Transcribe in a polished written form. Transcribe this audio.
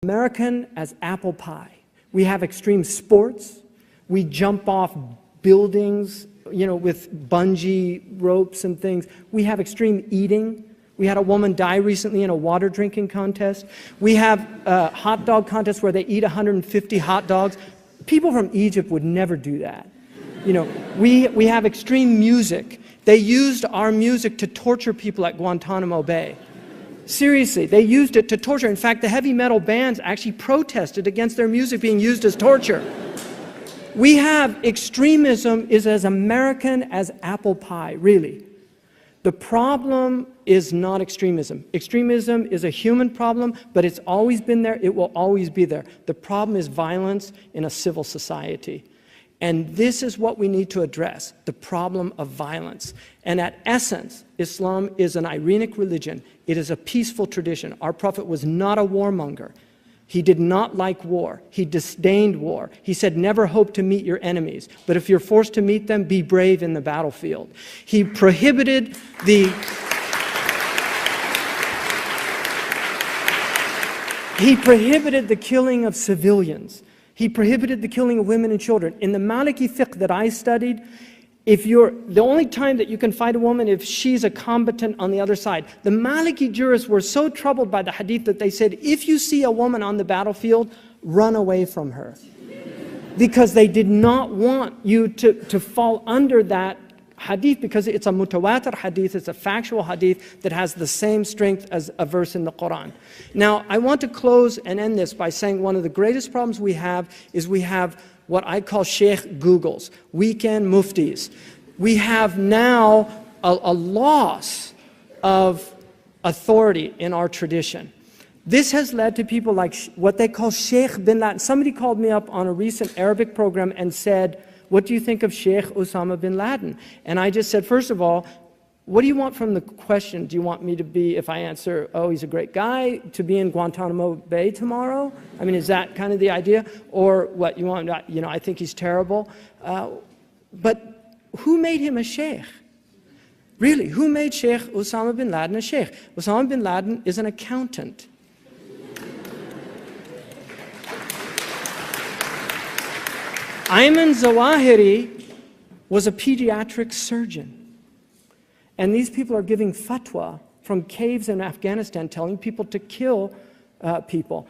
American as apple pie. We have extreme sports. We jump off buildings, with bungee ropes and things. We have extreme eating. We had a woman die recently in a water drinking contest. We have hot dog contests where they eat 150 hot dogs. People from Egypt would never do that. We have extreme music. They used our music to torture people at Guantanamo Bay. Seriously, they used it to torture. In fact, the heavy metal bands actually protested against their music being used as torture. We have extremism is as American as apple pie, really. The problem is not extremism. Extremism is a human problem, but it's always been there. It will always be there. The problem is violence in a civil society. And this is what we need to address, the problem of violence. And at essence, Islam is an Iranic religion. It is a peaceful tradition. Our Prophet was not a warmonger. He did not like war. He disdained war. He said, never hope to meet your enemies. But if you're forced to meet them, be brave in the battlefield. He prohibited the killing of civilians. He prohibited the killing of women and children. In the Maliki fiqh that I studied, the only time that you can fight a woman if she's a combatant on the other side. The Maliki jurists were so troubled by the hadith that they said, if you see a woman on the battlefield, run away from her. Because they did not want you to fall under that hadith, because it's a mutawatir hadith, it's a factual hadith that has the same strength as a verse in the Quran. Now, I want to close and end this by saying one of the greatest problems we have is we have what I call Sheikh Googles, weekend muftis. We have now a loss of authority in our tradition. This has led to people like what they call Shaykh bin Laden. Somebody called me up on a recent Arabic program and said, what do you think of Shaykh Osama bin Laden? And I just said, first of all, what do you want from the question? Do you want me to be, if I answer, oh, he's a great guy, to be in Guantanamo Bay tomorrow? I mean, is that kind of the idea? Or what, you want, I think he's terrible. But who made him a sheikh? Really, who made Shaykh Osama bin Laden a sheikh? Osama bin Laden is an accountant. Ayman Zawahiri was a pediatric surgeon. And these people are giving fatwa from caves in Afghanistan telling people to kill people.